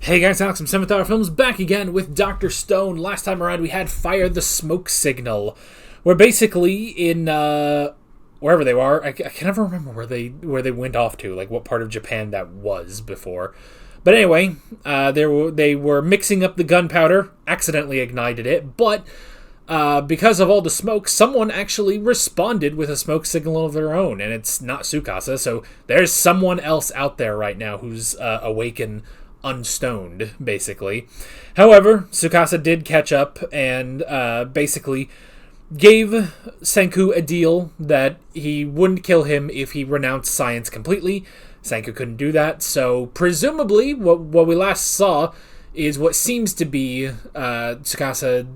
Hey guys, Alex from 7th Hour Films back again with Dr. Stone. Last time around we had Fire the Smoke Signal, where basically in wherever they were, I can never remember where they went off to, like what part of Japan that was before. But anyway, they were mixing up the gunpowder, accidentally ignited it, but because of all the smoke, someone actually responded with a smoke signal of their own, and it's not Tsukasa, so there's someone else out there right now who's awakened unstoned, basically. However, Tsukasa did catch up and basically gave Senku a deal that he wouldn't kill him if he renounced science completely. Senku couldn't do that, so presumably what we last saw is what seems to be Tsukasa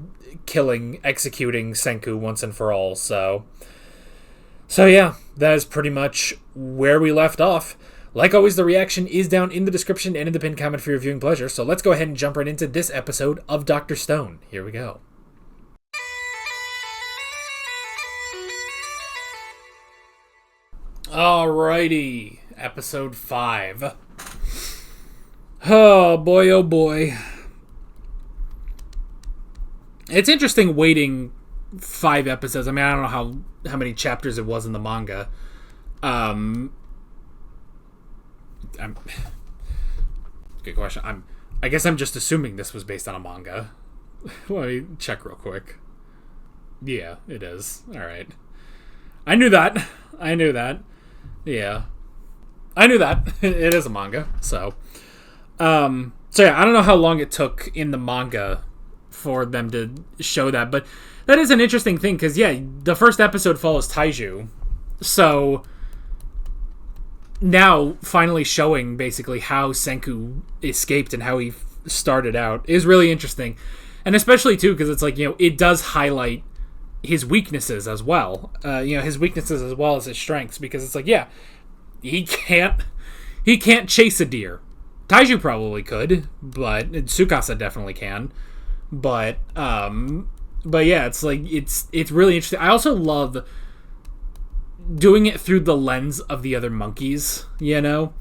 executing Senku once and for all. So yeah, that is pretty much where we left off. Like always, the reaction is down in the description and in the pinned comment for your viewing pleasure, so let's go ahead and jump right into this episode of Dr. Stone. Here we go. Alrighty, episode 5. Oh boy. It's interesting waiting 5 episodes. I mean, I don't know how many chapters it was in the manga. Good question. I guess I'm just assuming this was based on a manga. Let me check real quick. Yeah, it is. Alright. I knew that. Yeah. I knew that. It is a manga, so. So yeah, I don't know how long it took in the manga for them to show that, but that is an interesting thing, because yeah, the first episode follows Taiju. So now finally showing basically how Senku escaped and how he started out is really interesting, and especially too because it's like, you know, it does highlight his weaknesses as well, his weaknesses as well as his strengths, because it's like, yeah, he can't chase a deer. Taiju probably could, but Tsukasa definitely can, but yeah, it's like it's really interesting. I also love doing it through the lens of the other monkeys, you know?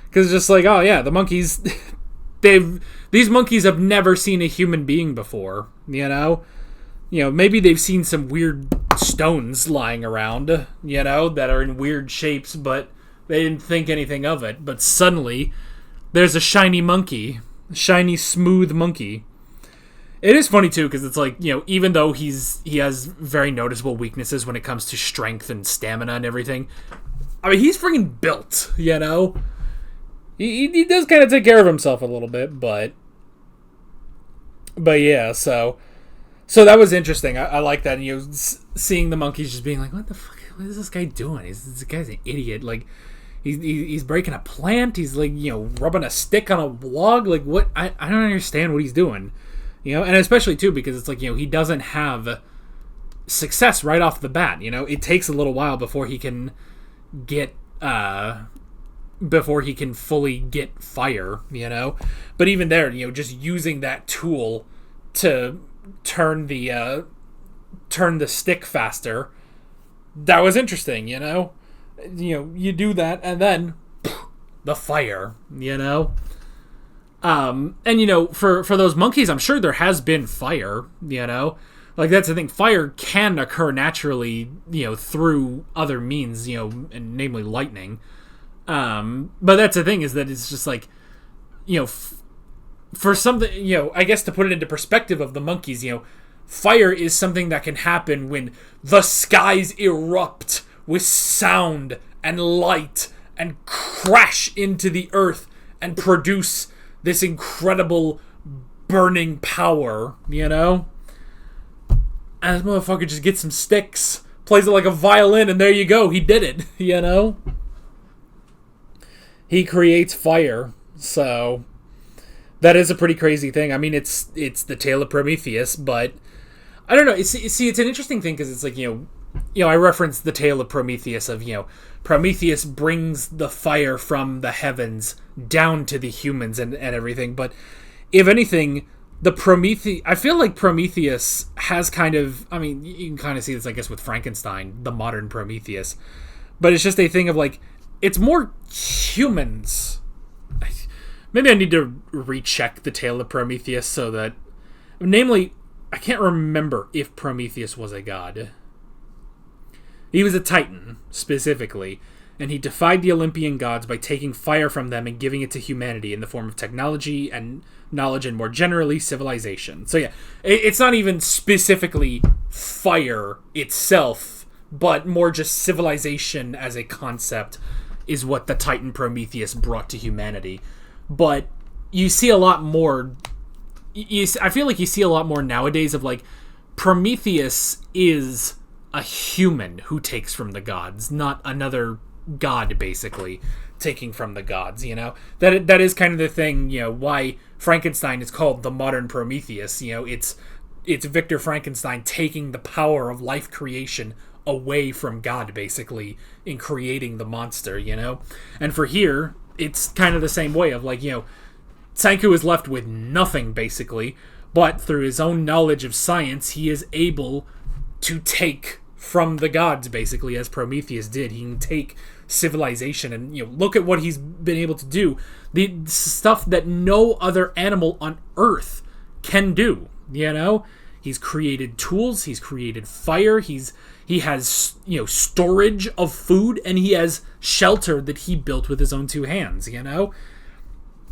Because it's just like, oh yeah, the monkeys, these monkeys have never seen a human being before, you know? You know, maybe they've seen some weird stones lying around, you know, that are in weird shapes, but they didn't think anything of it. But suddenly, there's a shiny smooth monkey. It is funny too, because it's like, you know, even though he has very noticeable weaknesses when it comes to strength and stamina and everything, I mean, he's freaking built, you know? He does kind of take care of himself a little bit, but yeah, so that was interesting. I like that, and, you know, seeing the monkeys just being like, what the fuck, what is this guy doing? This guy's an idiot. Like, he's breaking a plant, he's like, you know, rubbing a stick on a log, like, what? I don't understand what he's doing. You know, and especially too because it's like, you know, he doesn't have success right off the bat. You know, it takes a little while before he can fully get fire. You know, but even there, you know, just using that tool to turn the stick faster, that was interesting. You know, you do that and then the fire. You know. And, you know, for those monkeys, I'm sure there has been fire, you know? Like, that's the thing. Fire can occur naturally, you know, through other means, you know, and namely lightning. But that's the thing, is that it's just like, you know, for something, you know, I guess to put it into perspective of the monkeys, you know, fire is something that can happen when the skies erupt with sound and light and crash into the earth and produce this incredible burning power, you know? And this motherfucker just gets some sticks, plays it like a violin, and there you go, he did it, you know? He creates fire, so that is a pretty crazy thing. I mean, it's the tale of Prometheus, but I don't know. It's an interesting thing, because it's like, you know, I referenced the tale of Prometheus of, you know, Prometheus brings the fire from the heavens down to the humans and everything. But if anything, I feel like Prometheus has kind of, I mean, you can kind of see this, I guess, with Frankenstein, the modern Prometheus. But it's just a thing of like, it's more humans maybe I need to recheck the Tale of Prometheus so that, namely, I can't remember if Prometheus was a god. He was a Titan, specifically, and he defied the Olympian gods by taking fire from them and giving it to humanity in the form of technology and knowledge and, more generally, civilization. So yeah, it's not even specifically fire itself, but more just civilization as a concept is what the Titan Prometheus brought to humanity. But you see a lot more... I feel like you see a lot more nowadays of, like, Prometheus is a human who takes from the gods, not another god, basically, taking from the gods, you know? That is kind of the thing, you know, why Frankenstein is called the modern Prometheus. You know, it's Victor Frankenstein taking the power of life creation away from God, basically, in creating the monster, you know? And for here, it's kind of the same way of, like, you know, Senku is left with nothing, basically, but through his own knowledge of science, he is able to take from the gods, basically, as Prometheus did. He can take civilization and, you know, look at what he's been able to do. The stuff that no other animal on Earth can do, you know? He's created tools, he's created fire, he has, you know, storage of food, and he has shelter that he built with his own two hands, you know?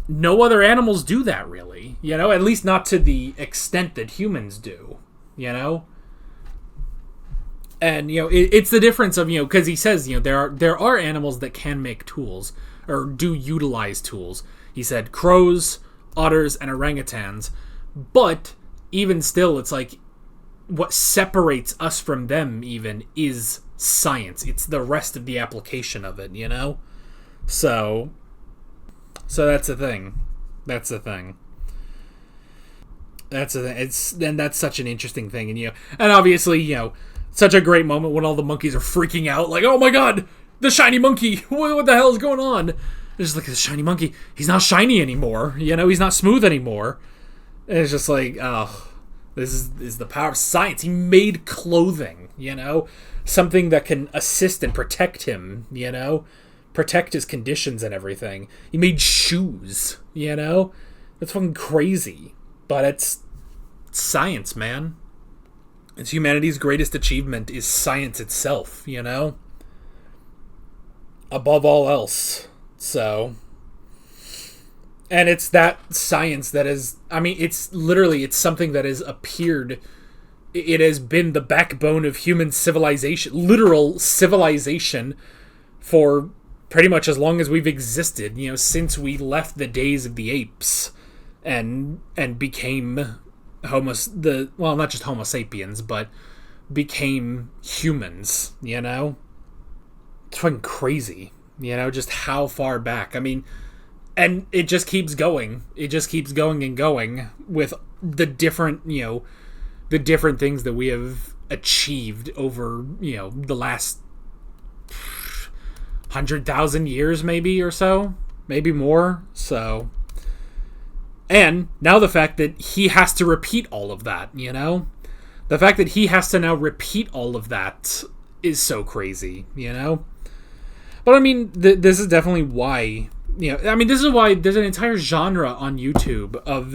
No other animals do that, really, you know? At least not to the extent that humans do, you know? And, you know, it's the difference of, you know, because he says, you know, there are animals that can make tools, or do utilize tools. He said crows, otters, and orangutans. But, even still, it's like, what separates us from them, even, is science. It's the rest of the application of it, you know? So that's the thing. That's the thing. That's such an interesting thing, and, you know, and obviously, you know, such a great moment when all the monkeys are freaking out, like, oh my god, the shiny monkey, what the hell is going on? It's just like, the shiny monkey, he's not shiny anymore, you know, he's not smooth anymore. And it's just like, oh, this is the power of science. He made clothing, you know, something that can assist and protect him, you know, protect his conditions and everything. He made shoes, you know, that's fucking crazy, but it's science, man. It's humanity's greatest achievement is science itself, you know? Above all else. So... And it's that science that is... I mean, it's something that has appeared... It has been the backbone of human civilization, literal civilization, for pretty much as long as we've existed, you know, since we left the days of the apes and became... not just Homo sapiens, but became humans, you know? It's fucking crazy, you know, just how far back. I mean, and it just keeps going. It just keeps going and going with the different, you know, the different things that we have achieved over, you know, the last 100,000 years, maybe, or so. Maybe more, so... And now the fact that he has to repeat all of that, you know? The fact that he has to now repeat all of that is so crazy, you know? But I mean, this is definitely why, you know, I mean, this is why there's an entire genre on YouTube of,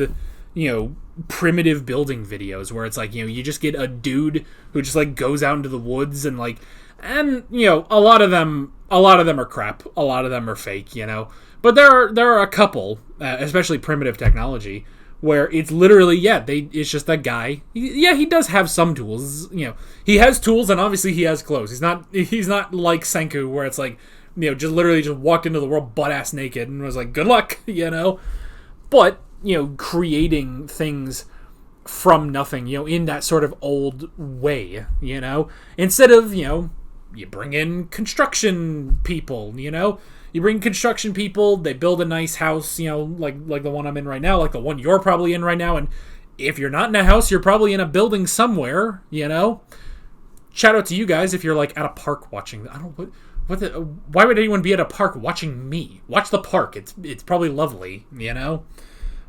you know, primitive building videos where it's like, you know, you just get a dude who just, like, goes out into the woods and, like, and, you know, a lot of them are crap. A lot of them are fake, you know? But there are a couple, especially primitive technology, where it's literally, it's just that guy. He does have some tools, you know. He has tools, and obviously he has clothes. He's not like Senku, where it's like, you know, just literally just walked into the world butt-ass naked and was like, good luck, you know. But, you know, creating things from nothing, you know, in that sort of old way, you know. Instead of, you know, you bring in construction people, you know. You bring construction people, they build a nice house, you know, like the one I'm in right now, like the one you're probably in right now, and if you're not in a house, you're probably in a building somewhere, you know? Shout out to you guys if you're, like, at a park watching... I don't... why would anyone be at a park watching me? Watch the park. It's probably lovely, you know?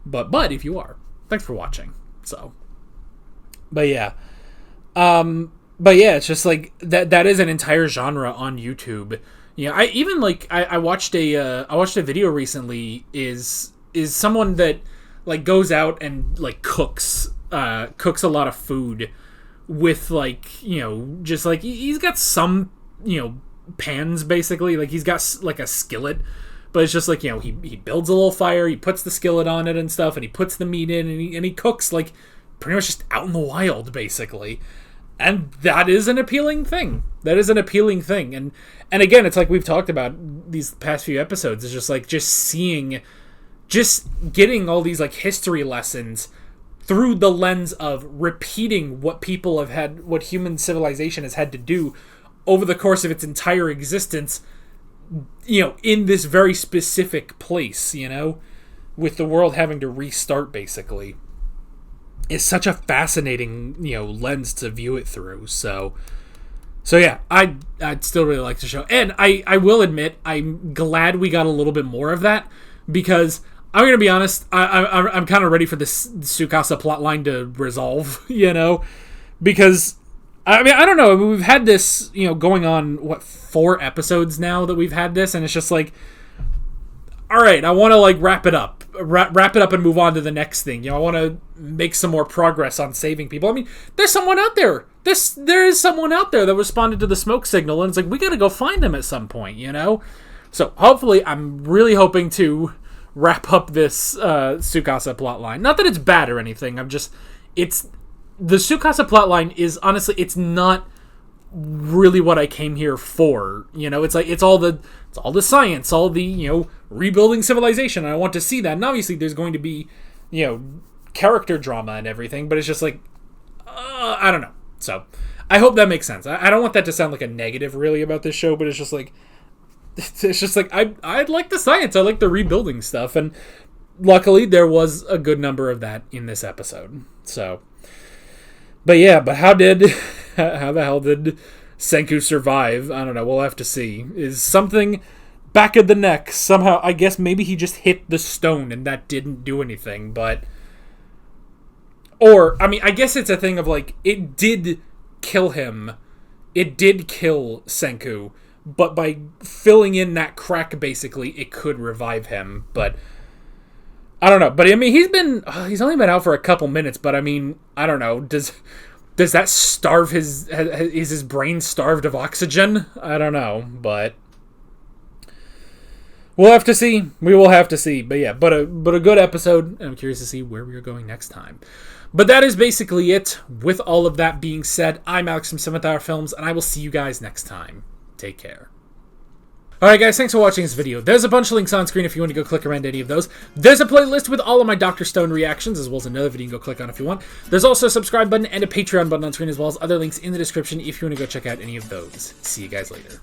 But if you are, thanks for watching, so... But yeah. It's just, like, that is an entire genre on YouTube. Yeah, I even, like, I watched a video recently is someone that like goes out and like cooks a lot of food with like, just like he's got some, pans basically, like he's got like a skillet, but it's just like, he builds a little fire, he puts the skillet on it and stuff, and he puts the meat in, and he cooks like pretty much just out in the wild basically. And that is an appealing thing. And again, it's like we've talked about these past few episodes, it's just like just getting all these like history lessons through the lens of repeating what human civilization has had to do over the course of its entire existence, in this very specific place, with the world having to restart basically, is such a fascinating, lens to view it through. So yeah, I'd still really like the show. And I will admit, I'm glad we got a little bit more of that, because I'm going to be honest, I'm kind of ready for this Tsukasa plotline to resolve, because, I mean, I don't know, we've had this, going on, 4 episodes now that we've had this, and it's just like, all right, I want to, like, wrap it up and move on to the next thing. I want to make some more progress on saving people. I mean, there's someone out there. There is someone out there that responded to the smoke signal, and it's like, we got to go find them at some point, So, hopefully, I'm really hoping to wrap up this Tsukasa plotline. Not that it's bad or anything. The Tsukasa plotline is, honestly, it's not really what I came here for. It's like it's all the science, all the rebuilding civilization. And I want to see that. And obviously, there's going to be character drama and everything. But it's just like I don't know. So I hope that makes sense. I don't want that to sound like a negative really about this show. But it's just like. I like the science. I like the rebuilding stuff, and luckily there was a good number of that in this episode. So, but how the hell did Senku survive? I don't know. We'll have to see. Is something back of the neck somehow? I guess maybe he just hit the stone and that didn't do anything. Or I mean, I guess it's a thing of like it did kill him. It did kill Senku. But by filling in that crack, basically, it could revive him. But I don't know. But I mean, he's only been out for a couple minutes. But I mean, I don't know. Does that starve is his brain starved of oxygen? I don't know. But we'll have to see. We will have to see. But yeah, but a good episode. I'm curious to see where we are going next time. But that is basically it. With all of that being said, I'm Alex from 7th Hour Films, and I will see you guys next time. Take care. Alright guys, thanks for watching this video. There's a bunch of links on screen if you want to go click around any of those. There's a playlist with all of my Dr. Stone reactions, as well as another video you can go click on if you want. There's also a subscribe button and a Patreon button on screen, as well as other links in the description if you want to go check out any of those. See you guys later.